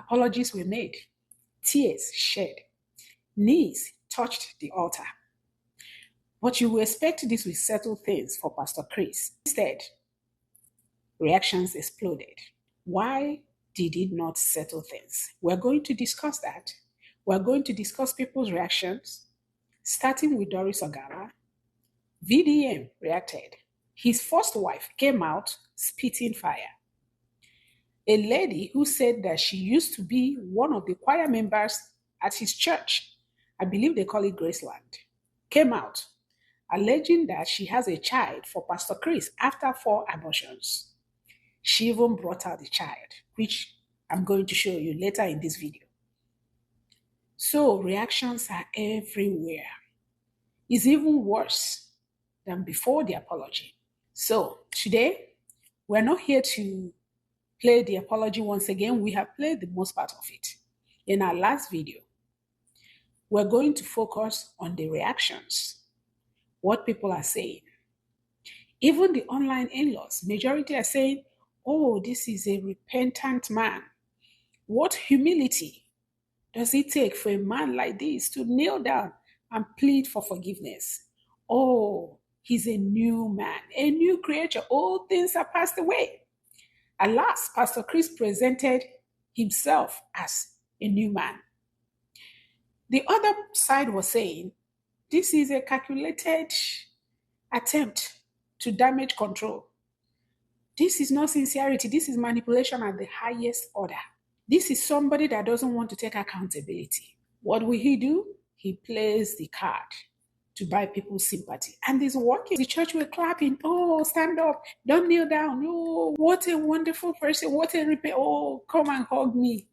Apologies were made. Tears shed. Knees touched the altar. But you will expect this will settle things for Pastor Chris. Instead, reactions exploded. Why did it not settle things? We're going to discuss that. We're going to discuss people's reactions, starting with Doris Ogala. VDM reacted. His first wife came out spitting fire. A lady who said that she used to be one of the choir members at his church, I believe they call it Graceland, came out alleging that she has a child for Pastor Chris after 4 abortions. She even brought out the child, which I'm going to show you later in this video. So reactions are everywhere. It's even worse than before the apology. So today, we're not here to play the apology once again. We have played the most part of it. In our last video, we're going to focus on the reactions, what people are saying. Even the online in-laws, majority are saying, oh, this is a repentant man. What humility does it take for a man like this to kneel down and plead for forgiveness? Oh, he's a new man, a new creature. All things are passed away. Alas, Pastor Chris presented himself as a new man. The other side was saying, this is a calculated attempt to damage control. This is not sincerity. This is manipulation at the highest order. This is somebody that doesn't want to take accountability. What will he do? He plays the card to buy people's sympathy. And it's working. The church were clapping. Oh, stand up. Don't kneel down. Oh, what a wonderful person. What a repair. Oh, come and hug me.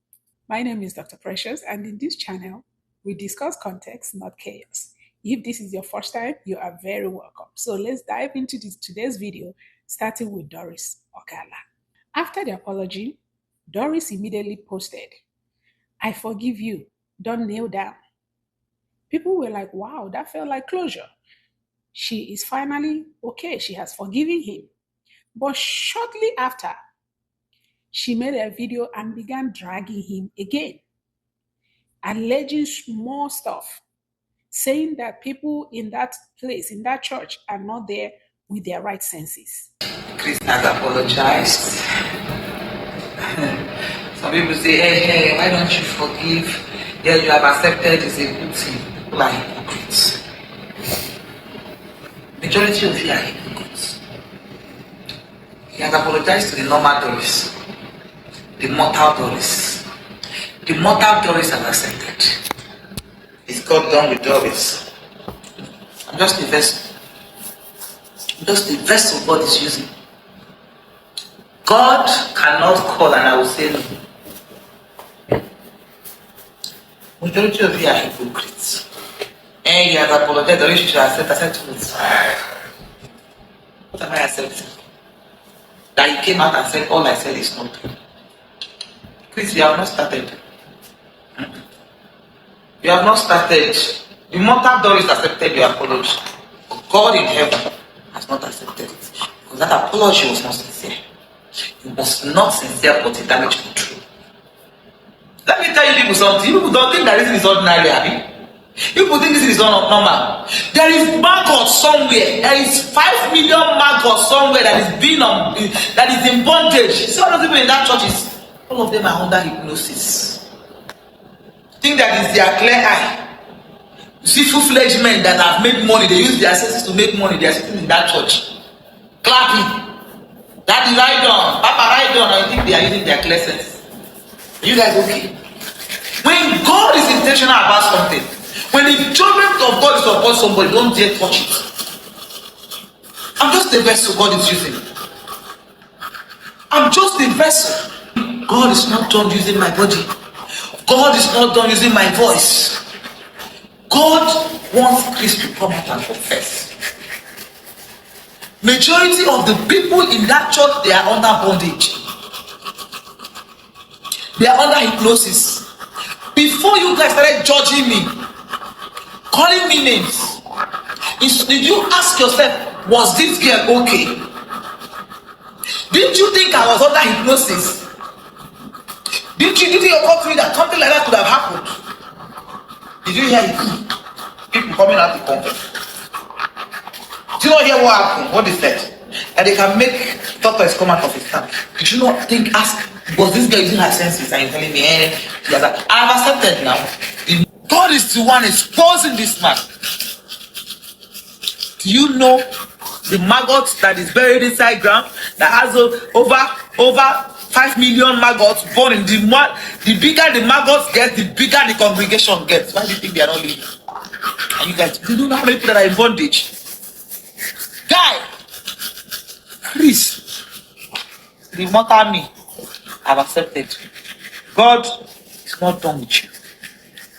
My name is Dr. Precious, and in this channel, we discuss context, not chaos. If this is your first time, you are very welcome. So let's dive into today's video, starting with Doris Ogala. After the apology, Doris immediately posted, I forgive you. Don't kneel down. People were like, wow, that felt like closure. She is finally okay. She has forgiven him. But shortly after, she made a video and began dragging him again, alleging more stuff, saying that people in that place, in that church, are not there with their right senses. Chris has apologized. Some people say, hey, why don't you forgive? Yeah, you have accepted is a good thing. People are hypocrites. Majority of you are hypocrites. He has apologized to the normal Doris, the mortal Doris. The mortal Doris has accepted. Is God done with Doris? I'm just the vessel. I'm just the vessel God is using. God cannot call and I will say no. Majority of you are hypocrites. And you have apologized, Doris should accept it. What am I accepting? That he came out and said, all I said is not true. Chris, you have not started. You have not started. The mortal Doris accepted your apology. But God in heaven has not accepted it. Because that apology was not sincere. It was not sincere, but it damaged control. Let me tell you people something. You people don't think that this is ordinary, Abby. People think this is not normal. There is maggot somewhere. There is 5 million maggots somewhere that is being that is in bondage. See all those people in that church is all of them are under hypnosis. Think that is their clear eye. You see full-fledged men that have made money, they use their senses to make money, they are sitting in that church. Clapping. Daddy, ride on. Papa, ride on. I think they are using their clear sense. Are you guys okay? When God is intentional about something, when the judgment of God is upon somebody, don't dare touch it. I'm just the vessel God is using. I'm just the vessel. God is not done using my body. God is not done using my voice. God wants Chris to come out and confess. Majority of the people in that church, they are under bondage. They are under hypnosis. Before you guys started judging me, calling me names, did you ask yourself, was this girl okay? Didn't you think I was under hypnosis? Did you occur to you that something like that could have happened? Did you hear it? People coming out to confess. Did you not hear what happened? What they said? And they can make tortoise come out of his camp. Did you not think, ask, was this girl using her senses and you're telling me, I've accepted now. God is the one exposing this man. Do you know the maggot that is buried inside ground that has over 5 million maggots born in the bigger the maggots get, the bigger the congregation gets. Why do you think they are not living? And you guys, do you know how many people that are in bondage? Guy, Chris, the mother me, I've accepted. God is not done with you.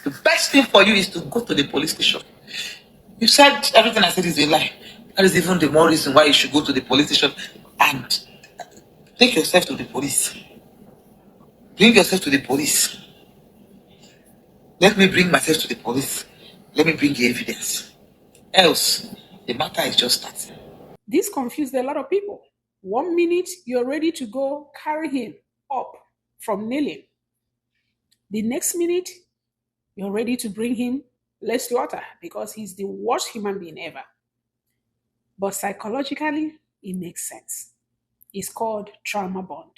The best thing for you is to go to the police station. You said everything I said is a lie. That is even the more reason why you should go to the police station and take yourself to the police. Bring yourself to the police. Let me bring myself to the police. Let me bring the evidence. Else, the matter is just starting. This confused a lot of people. 1 minute, you're ready to go carry him up from kneeling. The next minute, you're ready to bring him less slaughter because he's the worst human being ever. But psychologically, it makes sense. It's called trauma bond.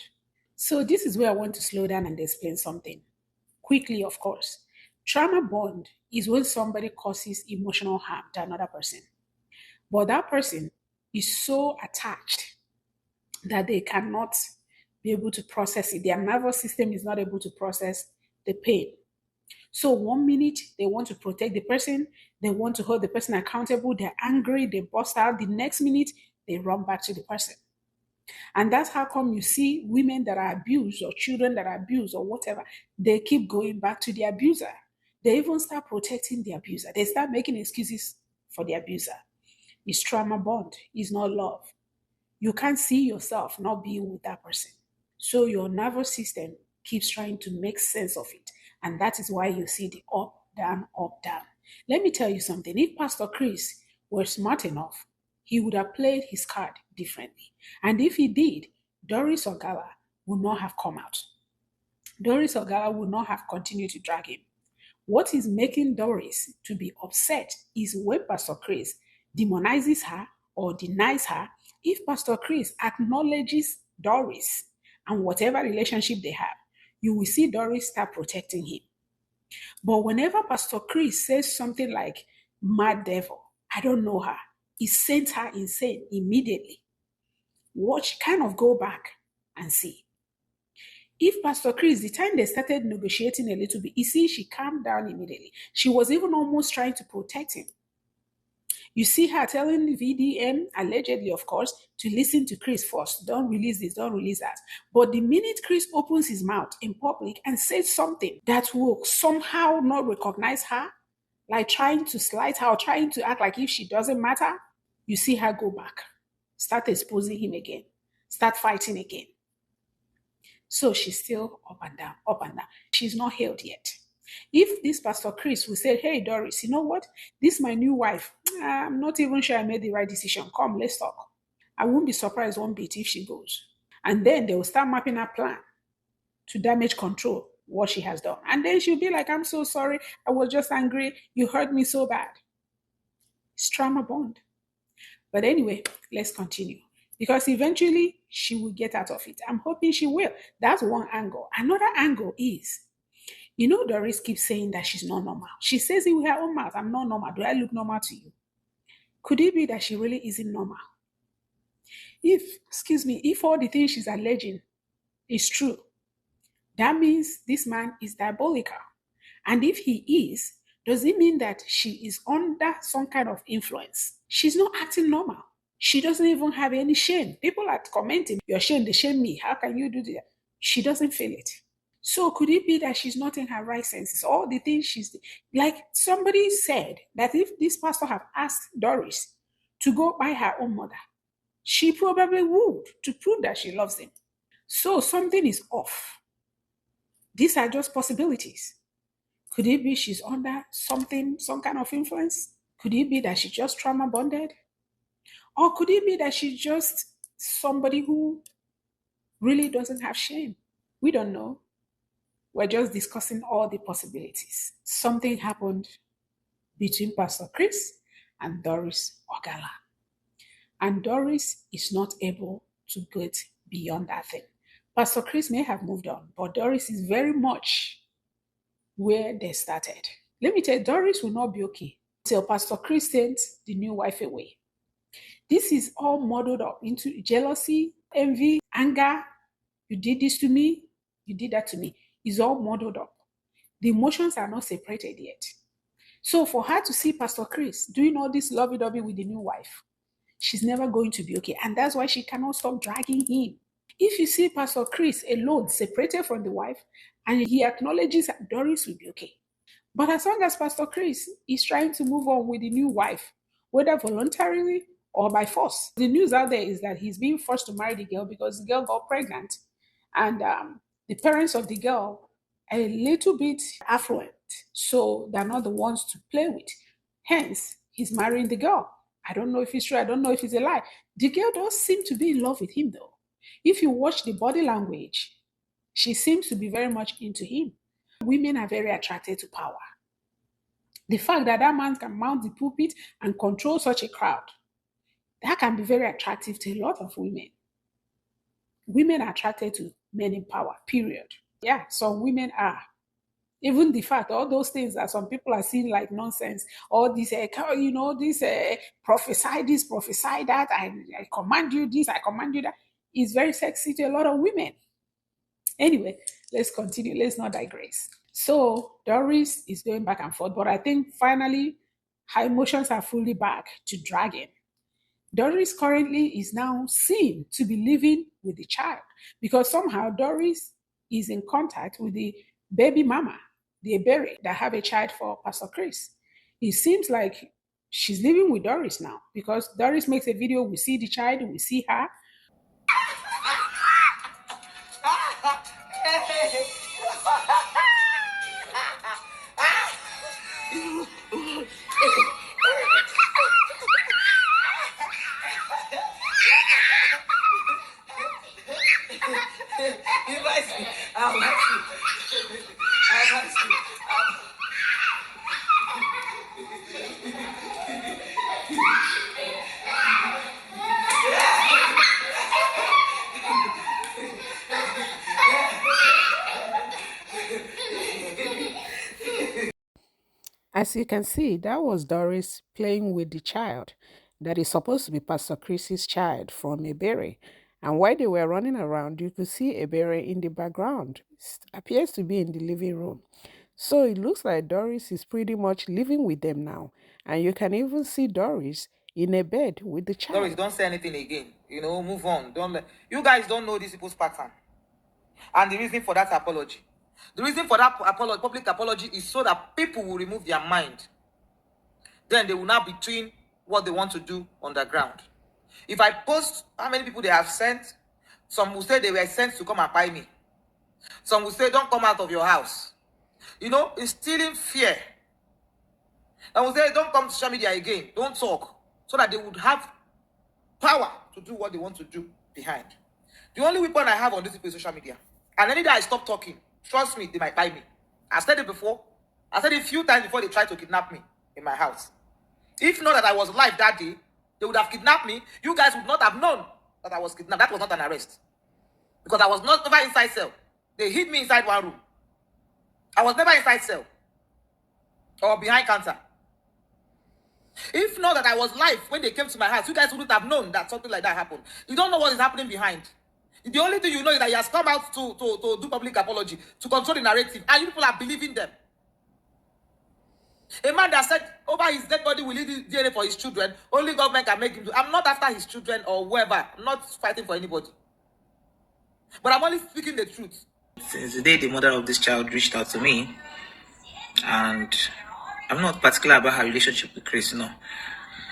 So this is where I want to slow down and explain something. Quickly, of course. Trauma bond is when somebody causes emotional harm to another person. But that person is so attached that they cannot be able to process it. Their nervous system is not able to process the pain. So 1 minute, they want to protect the person. They want to hold the person accountable. They're angry. They bust out. The next minute, they run back to the person. And that's how come you see women that are abused or children that are abused or whatever, they keep going back to the abuser. They even start protecting the abuser. They start making excuses for the abuser. It's trauma bond. It's not love. You can't see yourself not being with that person. So your nervous system keeps trying to make sense of it. And that is why you see the up, down, up, down. Let me tell you something. If Pastor Chris were smart enough, he would have played his card differently. And if he did, Doris Ogala would not have come out. Doris Ogala would not have continued to drag him. What is making Doris to be upset is when Pastor Chris demonizes her or denies her. If Pastor Chris acknowledges Doris and whatever relationship they have, you will see Doris start protecting him. But whenever Pastor Chris says something like, mad devil, I don't know her, he sent her insane immediately. Watch, kind of go back and see. If Pastor Chris, the time they started negotiating a little bit, you see, she calmed down immediately. She was even almost trying to protect him. You see her telling VDM, allegedly, of course, to listen to Chris first. Don't release this, don't release that. But the minute Chris opens his mouth in public and says something that will somehow not recognize her, like trying to slight her or trying to act like if she doesn't matter, you see her go back, start exposing him again, start fighting again. So she's still up and down, up and down. She's not healed yet. If this Pastor Chris will say, hey, Doris, you know what? This is my new wife. I'm not even sure I made the right decision. Come, let's talk. I won't be surprised one bit if she goes. And then they will start mapping her plan to damage control what she has done. And then she'll be like, I'm so sorry. I was just angry. You hurt me so bad. It's trauma bond. But anyway, let's continue. Because eventually she will get out of it. I'm hoping she will. That's one angle. Another angle is, you know, Doris keeps saying that she's not normal. She says it with her own mouth, I'm not normal. Do I look normal to you? Could it be that she really isn't normal? If all the things she's alleging is true, that means this man is diabolical. And if he is, does it mean that she is under some kind of influence? She's not acting normal. She doesn't even have any shame. People are commenting, you're ashamed, they shame me. How can you do that? She doesn't feel it. So could it be that she's not in her right senses? All the things she's like, somebody said that if this pastor had asked Doris to go buy her own mother, she probably would, to prove that she loves him. So something is off. These are just possibilities. Could it be she's under some kind of influence? Could it be that she's just trauma bonded? Or could it be that she's just somebody who really doesn't have shame? We don't know. We're just discussing all the possibilities. Something happened between Pastor Chris and Doris Ogala. And Doris is not able to get beyond that thing. Pastor Chris may have moved on, but Doris is very much where they started. Let me tell you, Doris will not be okay until Pastor Chris sends the new wife away. This is all muddled up into jealousy, envy, anger. You did this to me, you did that to me. It's all muddled up. The emotions are not separated yet. So for her to see Pastor Chris doing all this lovey-dovey with the new wife, she's never going to be okay. And that's why she cannot stop dragging him. If you see Pastor Chris alone, separated from the wife, and he acknowledges that Doris will be okay. But as long as Pastor Chris is trying to move on with the new wife, whether voluntarily or by force, the news out there is that he's being forced to marry the girl because the girl got pregnant. And the parents of the girl are a little bit affluent, so they're not the ones to play with. Hence, he's marrying the girl. I don't know if it's true. I don't know if it's a lie. The girl does seem to be in love with him, though. If you watch the body language, she seems to be very much into him. Women are very attracted to power. The fact that that man can mount the pulpit and control such a crowd, that can be very attractive to a lot of women. Women are attracted to men in power, period. Yeah, some women are. Even the fact, all those things that some people are seeing like nonsense, all this, prophesy this, prophesy that, I command you this, I command you that, is very sexy to a lot of women. Anyway, let's continue. Let's not digress. So Doris is going back and forth, but I think finally her emotions are fully back to dragging. Doris currently is now seen to be living with the child because somehow Doris is in contact with the baby mama, the Ebere, that have a child for Pastor Chris. It seems like she's living with Doris now because Doris makes a video, we see the child, we see her. As you can see, that was Doris playing with the child that is supposed to be Pastor Chris's child from Ebere. And while they were running around, you could see Ebere in the background. It appears to be in the living room. So it looks like Doris is pretty much living with them now. And you can even see Doris in a bed with the child. Doris, don't say anything again. Move on. You guys don't know these people's pattern. And the reason for that apology. The reason for that public apology is so that people will remove their mind. Then they will now be doing what they want to do on the ground. If I post how many people they have sent, some will say they were sent to come and buy me. Some will say, don't come out of your house. Instilling fear. And will say, don't come to social media again. Don't talk. So that they would have power to do what they want to do behind. The only weapon I have on this people is social media. And any day I stop talking, trust me, they might buy me. I said it before. I said it a few times before they tried to kidnap me in my house. If not that I was alive that day, they would have kidnapped me. You guys would not have known that I was kidnapped. That was not an arrest. Because I was not never inside cell. They hid me inside one room. I was never inside cell. Or behind counter. If not that I was live when they came to my house, you guys wouldn't have known that something like that happened. You don't know what is happening behind. The only thing you know is that he has come out to do public apology, to control the narrative, and you people are believing them. A man that said over his dead body will leave DNA for his children, only government can make him do. I'm not after his children or whoever. I'm not fighting for anybody. But I'm only speaking the truth. Since the day the mother of this child reached out to me, and I'm not particular about her relationship with Chris, no.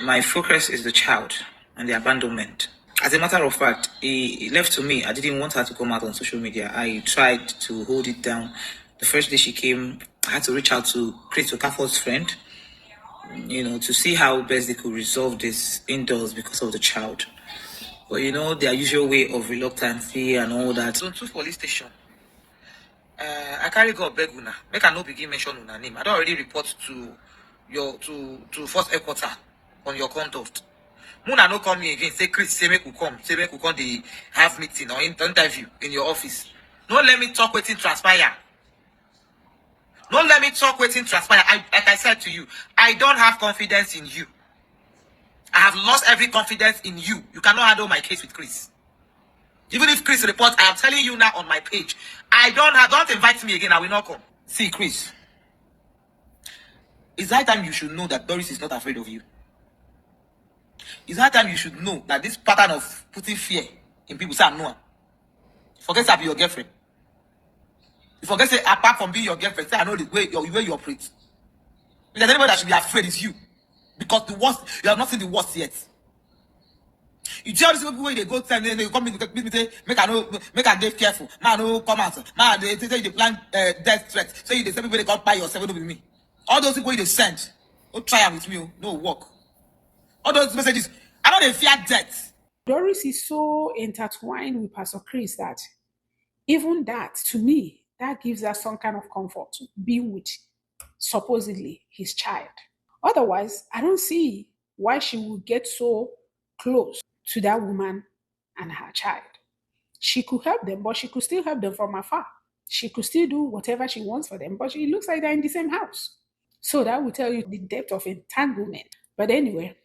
My focus is the child and the abandonment. As a matter of fact, he left to me. I didn't want her to come out on social media. I tried to hold it down. The first day she came, I had to reach out to Chris Okafor's friend, to see how best they could resolve this indoors because of the child. But their usual way of reluctancy and all that. So to police station. I carry God beg una. Make I no begin mention una name. I don't already report to your to first headquarter on your conduct. Muna no come here again. Say Chris, say make we come. Say make we come. They have meeting or interview in your office. Don't let me talk waiting transpire. Don't let me talk waiting transpire. Like I said to you, I don't have confidence in you. I have lost every confidence in you. You cannot handle my case with Chris. Even if Chris reports, I am telling you now on my page. Don't invite me again. I will not come. See, Chris. It's that time you should know that Doris is not afraid of you. It's that time you should know that this pattern of putting fear in people, say, I know. Forget to be your girlfriend. You forget, say, apart from being your girlfriend, say, I know the way you operate. If there's anybody that should be afraid, it's you. Because the worst, you have not seen the worst yet. You tell these people when they go time, they come in, me say, make I get careful. Man, no come out. Man, they say they plan death threats. So they say people they come by yourself with me. All those people they send, don't try them with me, no work. All those messages, I know they fear death. Doris is so intertwined with Pastor Chris that even that, to me, that gives us some kind of comfort to be with supposedly his child. Otherwise, I don't see why she would get so close to that woman and her child. She could help them, but she could still help them from afar. She could still do whatever she wants for them, but it looks like they're in the same house. So that will tell you the depth of entanglement. But anyway,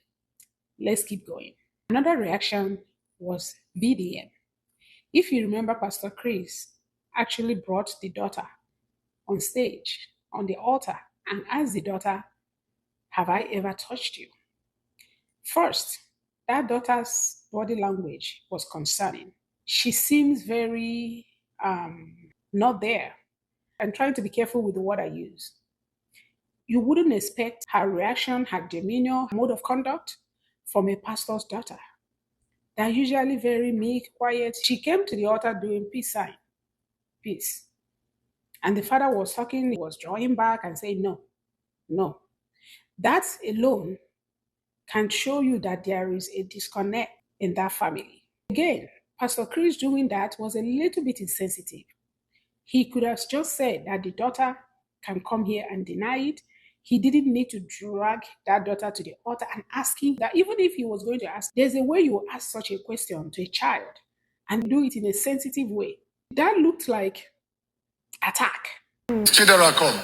let's keep going. Another reaction was VDM. If you remember, Pastor Chris actually brought the daughter on stage, on the altar, and asked the daughter, have I ever touched you? First, that daughter's body language was concerning. She seems very not there. I'm trying to be careful with the word I use. You wouldn't expect her reaction, her demeanor, her mode of conduct from a pastor's daughter. They're usually very meek, quiet. She came to the altar doing peace sign. Peace. And the father was talking, he was drawing back and saying, no. That alone can show you that there is a disconnect in that family. Again, Pastor Chris doing that was a little bit insensitive. He could have just said that the daughter can come here and deny it. He didn't need to drag that daughter to the altar and ask him that. Even if he was going to ask, there's a way you ask such a question to a child and do it in a sensitive way. That looked like attack. Chidera, come.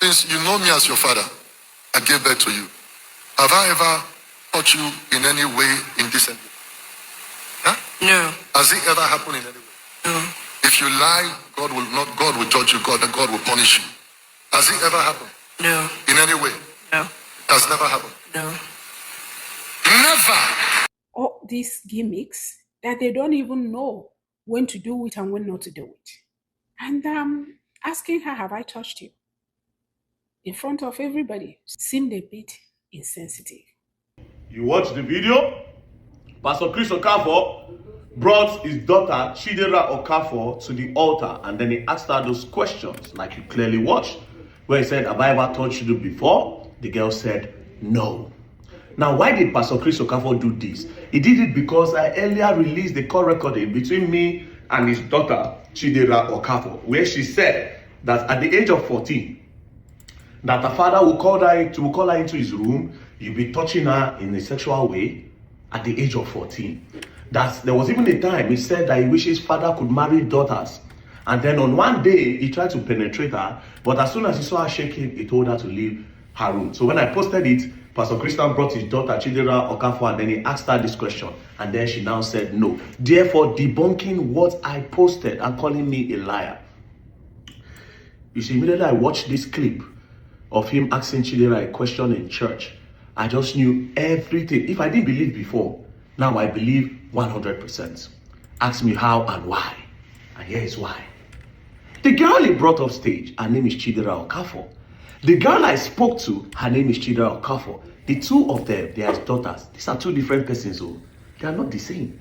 Since you know me as your father, I gave birth to you. Have I ever hurt you in any way indecently? Huh? No. Has it ever happened in any way? No. If you lie, God will judge you, God will punish you. Has it ever happened? No. In any way? No. Has never happened? No. Never! All these gimmicks that they don't even know when to do it and when not to do it. And asking her, have I touched you? In front of everybody seemed a bit insensitive. You watch the video? Pastor Chris Okafor brought his daughter Chidera Okafor to the altar, and then he asked her those questions, like you clearly watched, where he said, have I ever touched you before? The girl said, no. Now, why did Pastor Chris Okafor do this? He did it because I earlier released the call recording between me and his daughter Chidera Okafor, where she said that at the age of 14, that her father will call her into his room, you'll be touching her in a sexual way at the age of 14. That there was even a time he said that he wishes his father could marry daughters. And then on one day, he tried to penetrate her, but as soon as he saw her shaking, he told her to leave her room. So when I posted it, Pastor Christian brought his daughter Chidera Okafor, and then he asked her this question, and then she now said no. Therefore, debunking what I posted and calling me a liar. You see, immediately I watched this clip of him asking Chidera a question in church, I just knew everything. If I didn't believe before, now I believe 100%. Ask me how and why. And here is why. The girl he brought off stage, her name is Chidera Okafor. The girl I spoke to, her name is Chidera Okafor. The two of them, they are his daughters. These are two different persons, so they are not the same.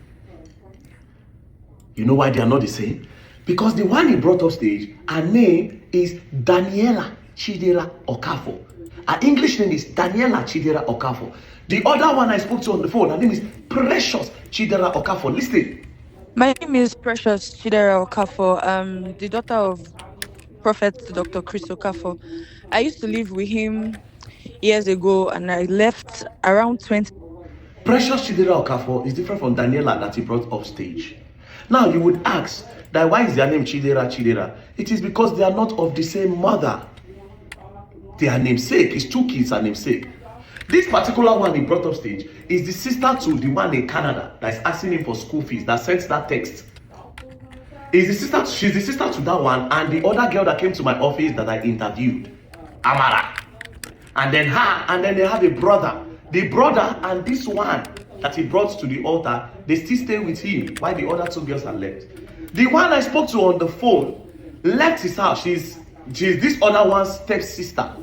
You know why they are not the same? Because the one he brought off stage, her name is Daniela Chidera Okafor. Her English name is Daniela Chidera Okafor. The other one I spoke to on the phone, her name is Precious Chidera Okafor. Listen. My name is Precious Chidera Okafor. The daughter of Prophet Dr. Chris Okafor. I used to live with him years ago, and I left around 20. Precious Chidera Okafor is different from Daniela that he brought off stage. Now you would ask that why is their name Chidera? It is because they are not of the same mother. They are namesake. His two kids are namesake. This particular one he brought up stage is the sister to the one in Canada that is asking him for school fees, that sent that text. She's the sister to that one and the other girl that came to my office that I interviewed, Amara. And then her, and then they have a brother. The brother and this one that he brought to the altar, they still stay with him while the other two girls are left. The one I spoke to on the phone left his house. She's this other one's stepsister.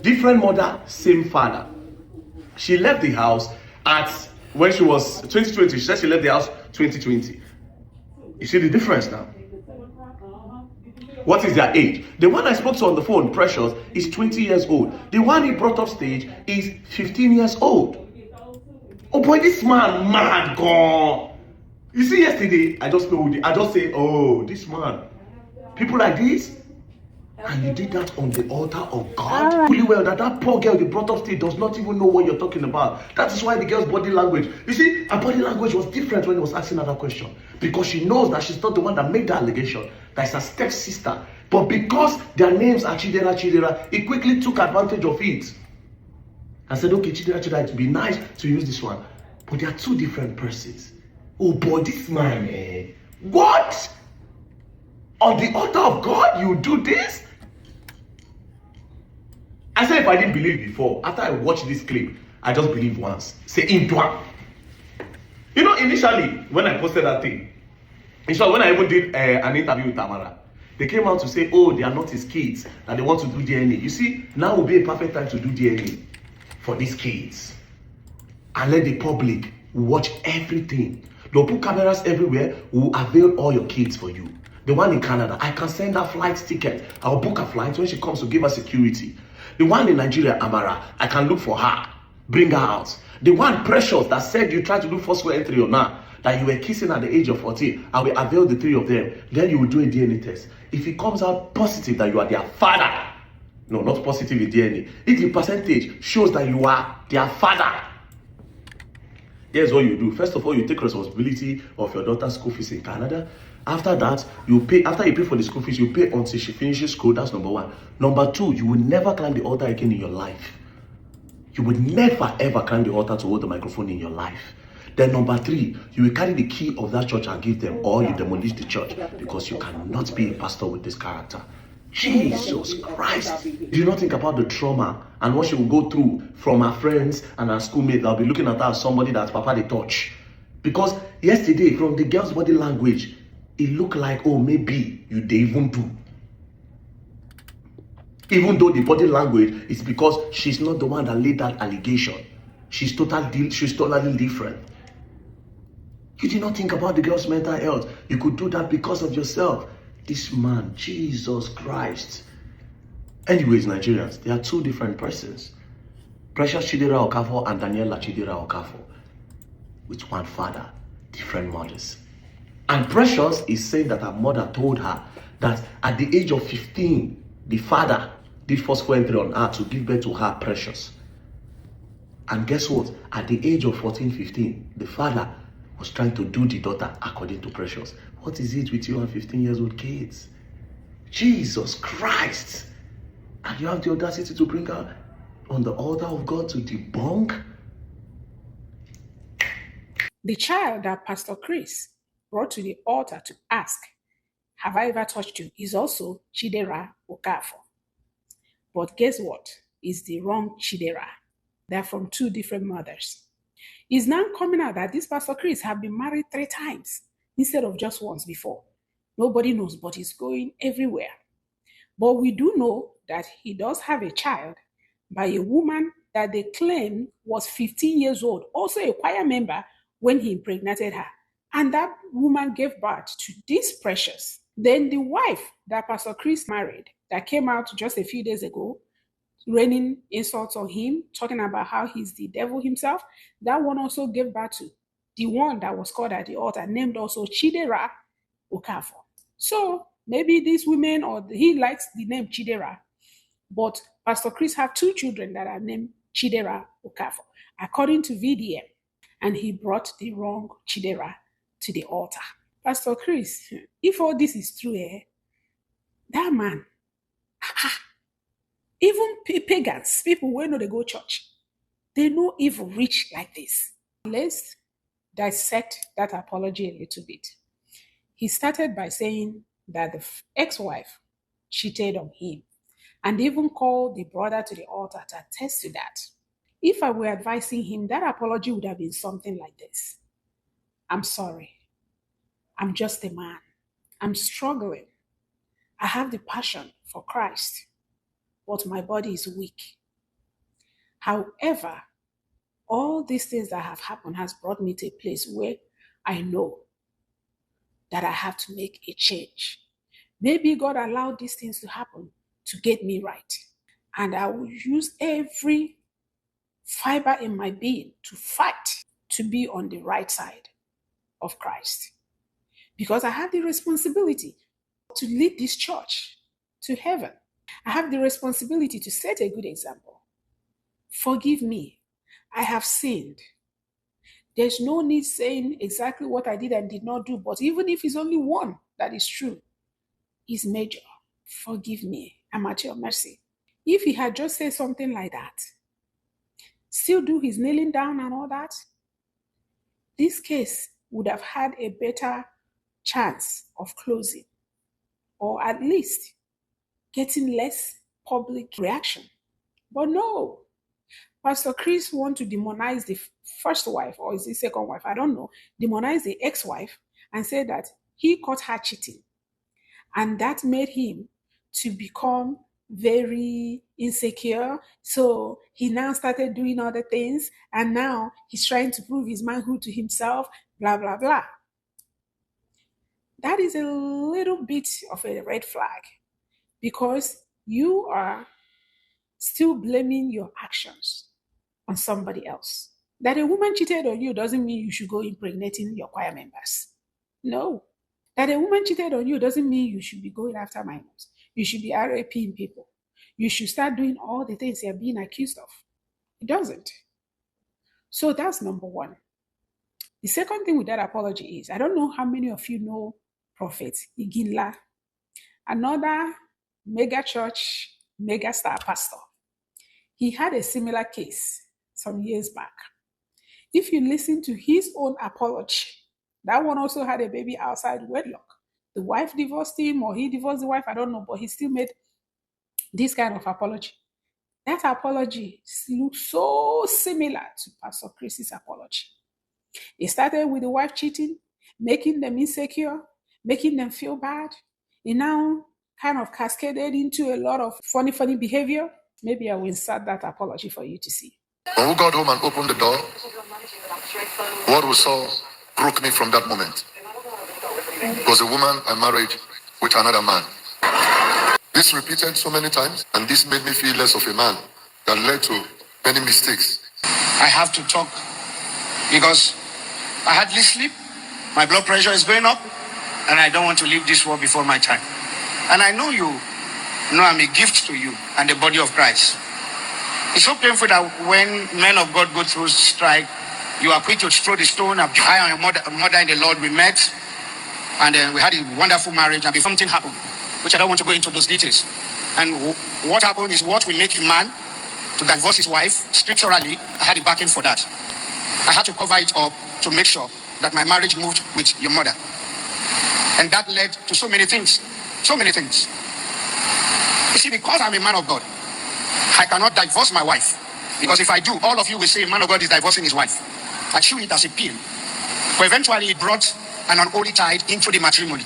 Different mother, same father. She left the house when she was 2020. She said she left the house 2020. You see the difference now? What is their age? The one I spoke to on the phone, Precious, is 20 years old. The one he brought up stage is 15 years old. Oh boy, this man, mad gone. You see, yesterday, I just say, oh, this man. People like this, and you did that on the altar of God. Really well that poor girl you brought up stage does not even know what you're talking about. That is why the girl's body language. You see, her body language was different when he was asking her that question. Because she knows that she's not the one that made the allegation. That's her stepsister. But because their names are Chidera, he quickly took advantage of it. And said, okay, Chidera, it would be nice to use this one. But they are two different persons. Oh boy, this man, what? On the altar of God, you do this? I said if I didn't believe before, after I watched this clip, I just believed once. Say Intwa. You know, initially, when I posted that thing, when I even did an interview with Tamara, they came out to say, oh, they are not his kids, that they want to do DNA. You see, now will be a perfect time to do DNA for these kids. And let the public watch everything. They'll put cameras everywhere, will avail all your kids for you. The one in Canada, I can send her flight ticket. I'll book a flight when she comes to give her security. The one in Nigeria, Amara, I can look for her, bring her out. The one Precious that said you tried to do forceful entry or not, that you were kissing at the age of 14, I will avail the three of them. Then you will do a DNA test. If it comes out positive that you are their father, no, not positive in DNA. If the percentage shows that you are their father, here's what you do. First of all, you take responsibility of your daughter's school fees in Canada. After that, you pay. After you pay for the school fees, you pay until she finishes school. That's number one. Number two, you will never climb the altar again in your life. You would never ever climb the altar to hold the microphone in your life. Then number three, you will carry the key of that church and give them, or you demolish the church, because you cannot be a pastor with this character. Jesus Christ. Do you not think about the trauma and what she will go through from her friends and her schoolmates that will be looking at her as somebody that Papa they touch? Because yesterday, from the girl's body language, it looked like, oh, maybe you they even do. Even though the body language is because she's not the one that laid that allegation. She's totally different. You did not think about the girl's mental health. You could do that because of yourself. This man, Jesus Christ. Anyways, Nigerians, they are two different persons. Precious Chidera Okafor and Daniela Chidera Okafor. With one father, different mothers. And Precious is saying that her mother told her that at the age of 15, the father did forceful entry on her to give birth to her, Precious. And guess what? At the age of 14, 15, the father was trying to do the daughter according to Precious. What is it with you and 15-year-old kids? Jesus Christ! And you have the audacity to bring her on the altar of God to debunk? The child that Pastor Chris brought to the altar to ask, have I ever touched you, is also Chidera Okafor. But guess what? It's the wrong Chidera. They're from two different mothers. It's now coming out that this Pastor Chris have been married 3 times instead of just once before. Nobody knows, but he's going everywhere. But we do know that he does have a child by a woman that they claim was 15 years old, also a choir member when he impregnated her. And that woman gave birth to this Precious. Then the wife that Pastor Chris married, that came out just a few days ago, raining insults on him, talking about how he's the devil himself. That one also gave birth to the one that was called at the altar, named also Chidera Okafor. So maybe these women, or he likes the name Chidera, but Pastor Chris have 2 children that are named Chidera Okafor, according to VDM, and he brought the wrong Chidera to the altar. Pastor Chris, if all this is true, that man, even pagans, people who know they go church, they know evil reach like this. Let's dissect that apology a little bit. He started by saying that the ex-wife cheated on him, and even called the brother to the altar to attest to that. If I were advising him, that apology would have been something like this: I'm sorry. I'm just a man. I'm struggling. I have the passion for Christ, but my body is weak. However, all these things that have happened has brought me to a place where I know that I have to make a change. Maybe God allowed these things to happen to get me right. And I will use every fiber in my being to fight to be on the right side of Christ. Because I have the responsibility to lead this church to heaven. I have the responsibility to set a good example. Forgive me. I have sinned. There's no need saying exactly what I did and did not do, but even if it's only one that is true, is major. Forgive me. I'm at your mercy. If he had just said something like that, still do his kneeling down and all that, this case would have had a better chance of closing, or at least getting less public reaction. But no, Pastor Chris wants to demonize the first wife, or is it second wife? I don't know. Demonize the ex-wife and say that he caught her cheating. And that made him to become very insecure. So he now started doing other things. And now he's trying to prove his manhood to himself, blah, blah, blah. That is a little bit of a red flag, because you are still blaming your actions on somebody else. That a woman cheated on you doesn't mean you should go impregnating your choir members. No. That a woman cheated on you doesn't mean you should be going after minors. You should be raping people. You should start doing all the things you're being accused of. It doesn't. So that's number one. The second thing with that apology is, I don't know how many of you know Prophet Iginla, another mega church, mega star pastor. He had a similar case some years back. If you listen to his own apology, that one also had a baby outside wedlock. The wife divorced him, or he divorced the wife, I don't know, but he still made this kind of apology. That apology looks so similar to Pastor Chris's apology. It started with the wife cheating, making them insecure, making them feel bad. It now kind of cascaded into a lot of funny behavior. Maybe I will insert that apology for you to see. When we got home and opened the door, what we saw broke me from that moment. It was a woman I married with another man. This repeated so many times, and this made me feel less of a man. That led to many mistakes. I have to talk because I hardly sleep. My blood pressure is going up, and I don't want to leave this world before my time. And I know you know I'm a gift to you and the body of Christ. It's so painful that when men of God go through strike, you are quick to throw the stone. I and a mother in the Lord, we met, and we had a wonderful marriage, and before something happened, which I don't want to go into those details. And what happened is what will make a man to divorce his wife. Scripturally, I had a backing for that. I had to cover it up to make sure that my marriage moved with your mother. And that led to so many things. So many things. You see, because I'm a man of God, I cannot divorce my wife. Because if I do, all of you will say a man of God is divorcing his wife. I chew it as a pill. But eventually it brought an unholy tide into the matrimony,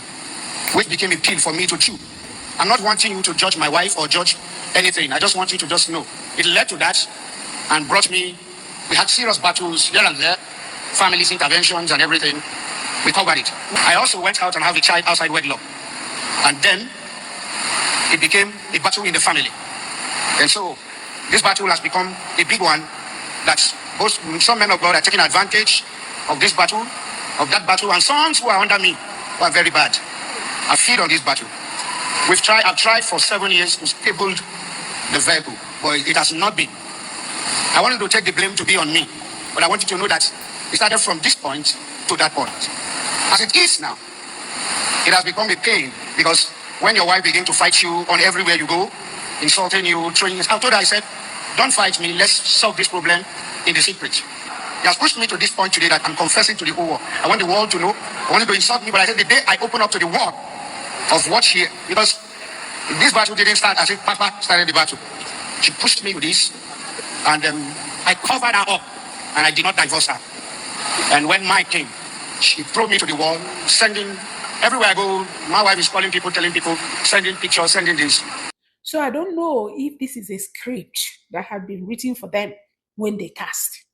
which became a pill for me to chew. I'm not wanting you to judge my wife or judge anything. I just want you to just know. It led to that and brought me, we had serious battles here and there, families, interventions and everything. We covered it. I also went out and have a child outside wedlock. And then it became a battle in the family. And so This battle has become a big one that some men of God are taking advantage of this battle, of that battle, and some who are under me who are very bad. I feed on this battle. I've tried for 7 years to stable the vehicle, but it has not been. I wanted to take the blame to be on me, but I want you to know that it started from this point to that point. As it is now, it has become a pain because when your wife begins to fight you on everywhere you go, insulting you, throwing you, I told her, I said, don't fight me, let's solve this problem in the secret. He has pushed me to this point today that I'm confessing to the whole world. I want the world to know. I wanted to insult me, but I said the day I open up to the world of what's here, because this battle didn't start as if Papa started the battle. She pushed me with this, and I covered her up, and I did not divorce her. And when Mike came, she threw me to the wall, sending, everywhere I go, my wife is calling people, telling people, sending pictures, sending this. So I don't know if this is a script that had been written for them when they cast.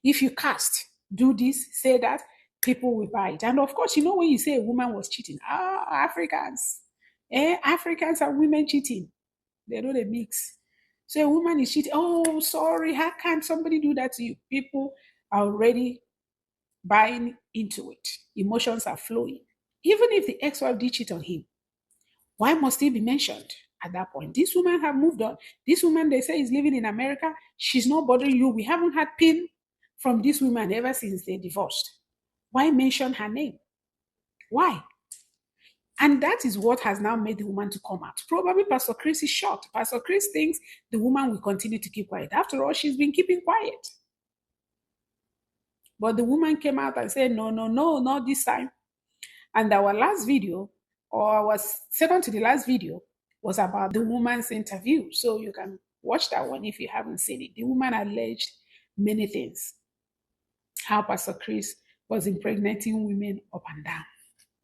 If you cast, do this, say that, people will buy it. And of course, when you say a woman was cheating, Africans and women cheating, they know the mix. So a woman is cheating, oh, sorry, how can somebody do that to you? People are already buying into it. Emotions are flowing. Even if the ex-wife did cheat on him, why must he be mentioned at that point? This woman have moved on. This woman, they say, is living in America. She's not bothering you. We haven't had pin from this woman ever since they divorced. Why mention her name? Why? And that is what has now made the woman to come out. Probably Pastor Chris is shocked. Pastor Chris thinks the woman will continue to keep quiet. After all, she's been keeping quiet. But the woman came out and said, no, not this time. And our last video, or was second to the last video, was about the woman's interview. So you can watch that one if you haven't seen it. The woman alleged many things. How Pastor Chris was impregnating women up and down,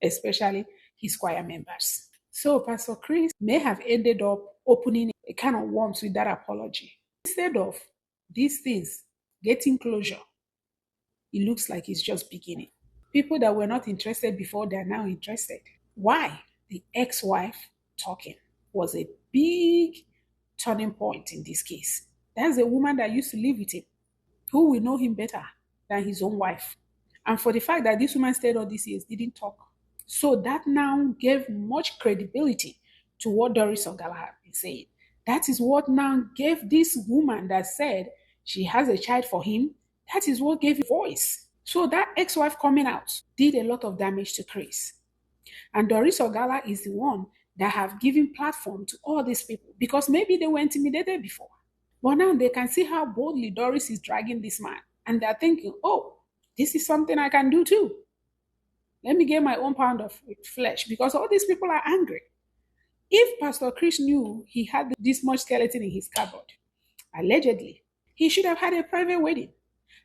especially his choir members. So Pastor Chris may have ended up opening a can of worms with that apology. Instead of these things getting closure, it looks like it's just beginning. People that were not interested before, they are now interested. Why? The ex-wife talking was a big turning point in this case. That's a woman that used to live with him, who will know him better than his own wife. And for the fact that this woman stayed all these years, didn't talk. So that now gave much credibility to what Doris Ogala had been saying. That is what now gave this woman that said she has a child for him, that is what gave voice. So that ex-wife coming out did a lot of damage to Chris. And Doris Ogala is the one that have given platform to all these people because maybe they were intimidated before. But now they can see how boldly Doris is dragging this man. And they're thinking, oh, this is something I can do too. Let me get my own pound of flesh because all these people are angry. If Pastor Chris knew he had this much skeleton in his cupboard, allegedly, he should have had a private wedding.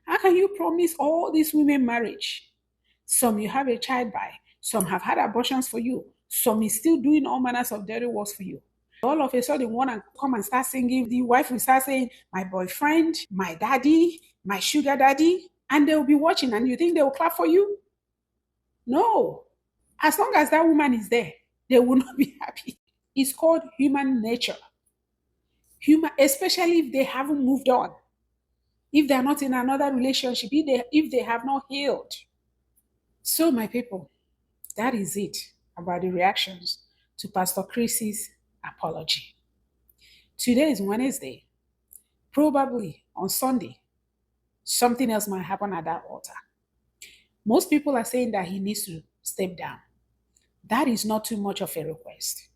How can you promise all these women marriage? Some you have a child by, some have had abortions for you, some is still doing all manners of dirty works for you. All of a sudden, want to come and start singing. The wife will start saying, my boyfriend, my daddy, my sugar daddy, and they'll be watching, and you think they will clap for you? No. As long as that woman is there, they will not be happy. It's called human nature. Especially if they haven't moved on. If they're not in another relationship, if they have not healed. So, my people, that is it about the reactions to Pastor Chris's apology. Today is Wednesday. Probably on Sunday, something else might happen at that altar. Most people are saying that he needs to step down. That is not too much of a request.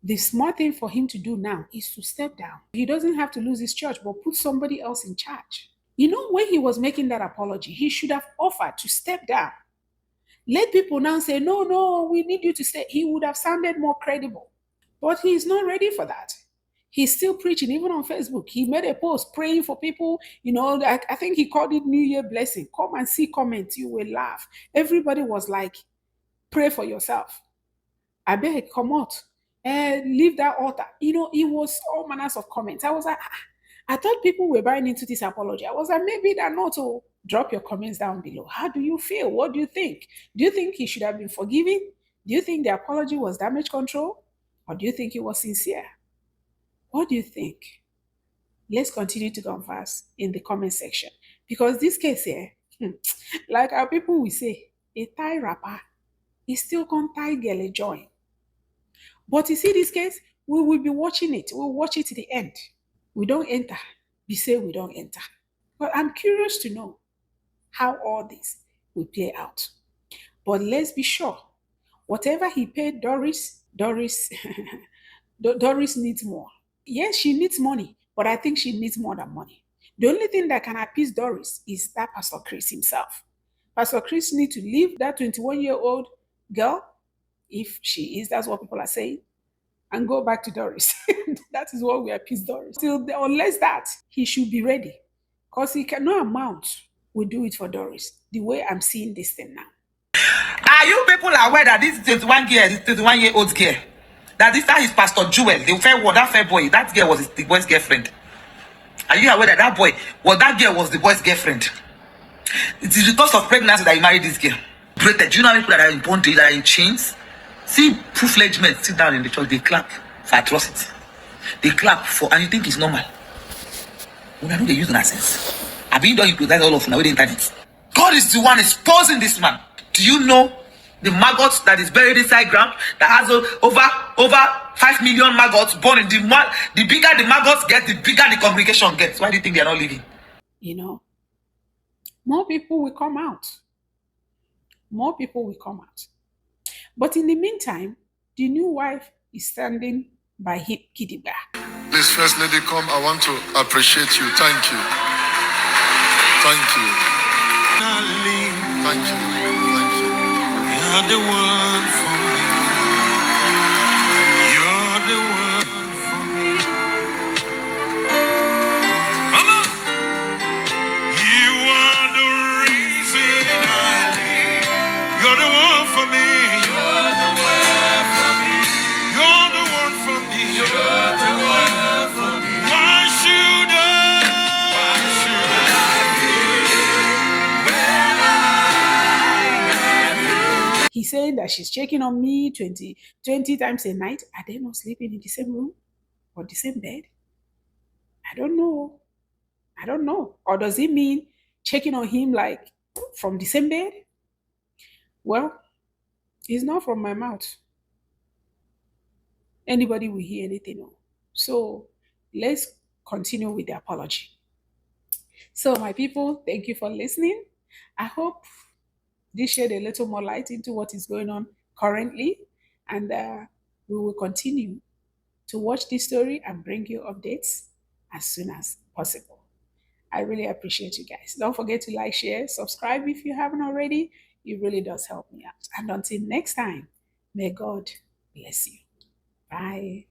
The smart thing for him to do now is to step down. He doesn't have to lose his church, but put somebody else in charge. When he was making that apology, he should have offered to step down. Let people now say, no, we need you to stay. He would have sounded more credible. But he's not ready for that. He's still preaching, even on Facebook. He made a post praying for people. I think he called it New Year blessing. Come and see comments. You will laugh. Everybody was like, pray for yourself. I beg, come out. Leave that altar. It was all manners of comments. I was like, I thought people were buying into this apology. I was like, maybe they're not. So drop your comments down below. How do you feel? What do you think? Do you think he should have been forgiving? Do you think the apology was damage control? Or do you think it was sincere? What do you think? Let's continue to converse in the comment section. Because this case here, like our people will say, a tie rapper is still can tie girl a join. But you see this case, we will be watching it. We'll watch it to the end. We don't enter. We say we don't enter. But I'm curious to know how all this will play out. But let's be sure, whatever he paid Doris Doris needs more. Yes, she needs money, but I think she needs more than money. The only thing that can appease Doris is that Pastor Chris himself. Pastor Chris needs to leave that 21-year-old girl, if she is, that's what people are saying, and go back to Doris. That is what we appease Doris. Unless that, he should be ready. Because he can, no amount will do it for Doris, the way I'm seeing this thing now. Are you people aware that this 21-year-old girl, that is Pastor Jewel, the fair boy, that girl was the boy's girlfriend? Are you aware that that girl was the boy's girlfriend? It is because of pregnancy that he married this girl. Do you know how many people that are in bondage, that are in chains? See full-fledged men sit down in the church, they clap for atrocity. They clap for, and you think it's normal. When I know they use nonsense. I've been done hypnotize all of now with the internet. God is the one exposing this man. Do you know the maggots that is buried inside ground that has over 5 million maggots born in the bigger the maggots get, the bigger the congregation gets. Why do you think they are not living? You know, more people will come out. More people will come out. But in the meantime, the new wife is standing by him, Kidiba. Please, First Lady, come. I want to appreciate you. Thank you. Thank you. Thank you. Thank you. You're the one for me. You're the one for me. Mama, you are the reason I live. You're the one for me. You're the one for me. You're the one for me. You're the one for me. Why should I? Why should I live when I? He's saying that she's checking on me 20 times a night. Are they not sleeping in the same room or the same bed? I don't know. I don't know. Or does it mean checking on him like from the same bed? Well, it's not from my mouth. Anybody will hear anything. So let's continue with the apology. So my people, thank you for listening. I hope this shed a little more light into what is going on currently, and we will continue to watch this story and bring you updates as soon as possible. I really appreciate you guys. Don't forget to like, share, subscribe if you haven't already. It really does help me out. And until next time, may God bless you. Bye.